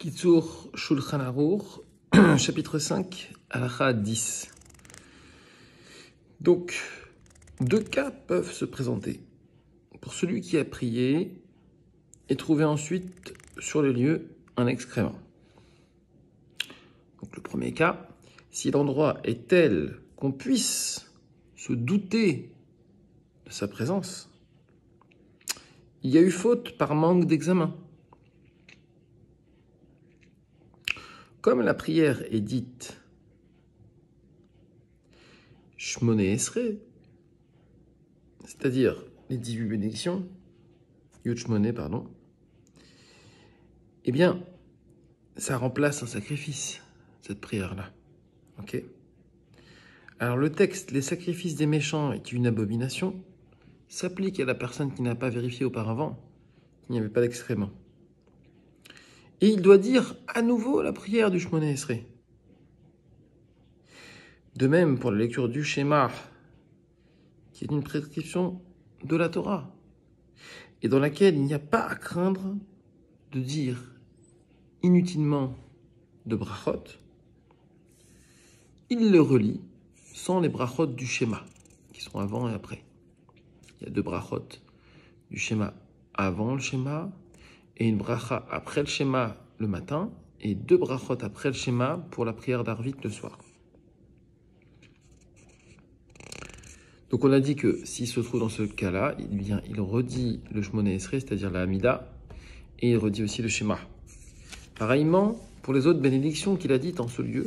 Kitzur Shulchan Aruch, chapitre 5, halakha 10. Donc, deux cas peuvent se présenter. Pour celui qui a prié et trouvé ensuite sur le lieu un excrément. Donc, le premier cas, si l'endroit est tel qu'on puisse se douter de sa présence, il y a eu faute par manque d'examen. Comme la prière est dite Shmoné Esrei, c'est-à-dire les 18 bénédictions, Yud Shmoné, pardon, eh bien, ça remplace un sacrifice, cette prière-là. Ok ? Alors le texte, les sacrifices des méchants est une abomination, s'applique à la personne qui n'a pas vérifié auparavant qu'il n'y avait pas d'excrément. Et il doit dire à nouveau la prière du Shmoné Esrei. De même pour la lecture du Shema, qui est une prescription de la Torah, et dans laquelle il n'y a pas à craindre de dire inutilement de brachot, il le relie sans les brachot du Shema, qui sont avant et après. Il y a deux brachot du Shema avant le Shema, et une bracha après le Shema le matin, et deux brachot après le Shema pour la prière d'Arvit le soir. Donc on a dit que s'il se trouve dans ce cas-là, il redit le Shmoné Esrei, c'est-à-dire la Hamida, et il redit aussi le Shema. Pareillement, pour les autres bénédictions qu'il a dites en ce lieu,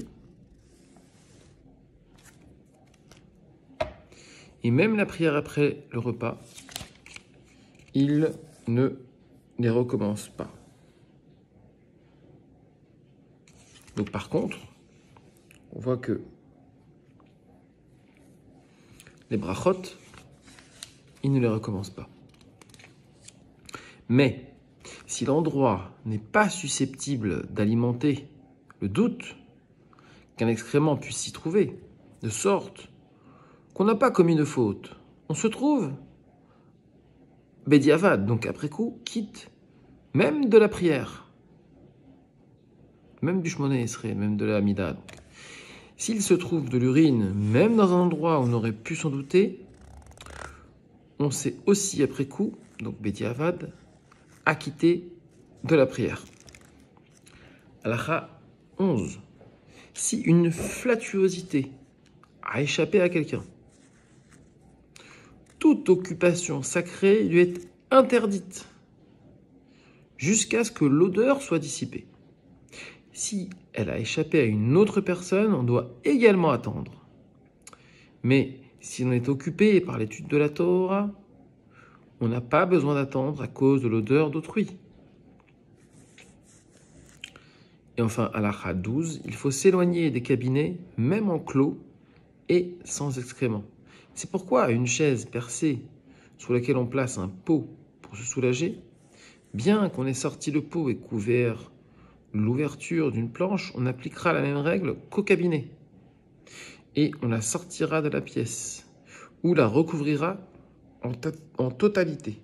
et même la prière après le repas, il ne les recommence pas. Donc par contre, on voit que les brachot, il ne les recommence pas. Mais si l'endroit n'est pas susceptible d'alimenter le doute qu'un excrément puisse s'y trouver, de sorte qu'on n'a pas commis de faute, on se trouve Bediavad, donc après coup, quitte même de la prière, même du Shmoné Esrei, même de la Hamida. S'il se trouve de l'urine, même dans un endroit où on aurait pu s'en douter, on s'est aussi après coup, donc Bediavad, acquitté de la prière. Halakha 11. Si une flatuosité a échappé à quelqu'un, toute occupation sacrée lui est interdite jusqu'à ce que l'odeur soit dissipée. Si elle a échappé à une autre personne, on doit également attendre. Mais si on est occupé par l'étude de la Torah, on n'a pas besoin d'attendre à cause de l'odeur d'autrui. Et enfin, halakha 12, il faut s'éloigner des cabinets, même en clos et sans excréments. C'est pourquoi une chaise percée sur laquelle on place un pot pour se soulager, bien qu'on ait sorti le pot et couvert l'ouverture d'une planche, on appliquera la même règle qu'au cabinet. Et on la sortira de la pièce, ou la recouvrira en totalité.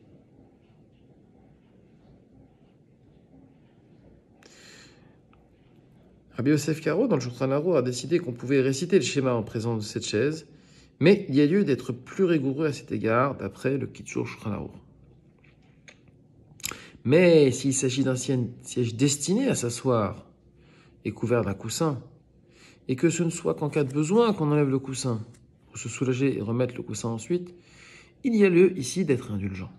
Rabbi Yosef Karo, dans le Shulchan Aruch, a décidé qu'on pouvait réciter le schéma en présence de cette chaise, mais il y a lieu d'être plus rigoureux à cet égard, d'après le Kitzur Shulchan Aruch. Mais s'il s'agit d'un siège destiné à s'asseoir et couvert d'un coussin, et que ce ne soit qu'en cas de besoin qu'on enlève le coussin pour se soulager et remettre le coussin ensuite, il y a lieu ici d'être indulgent.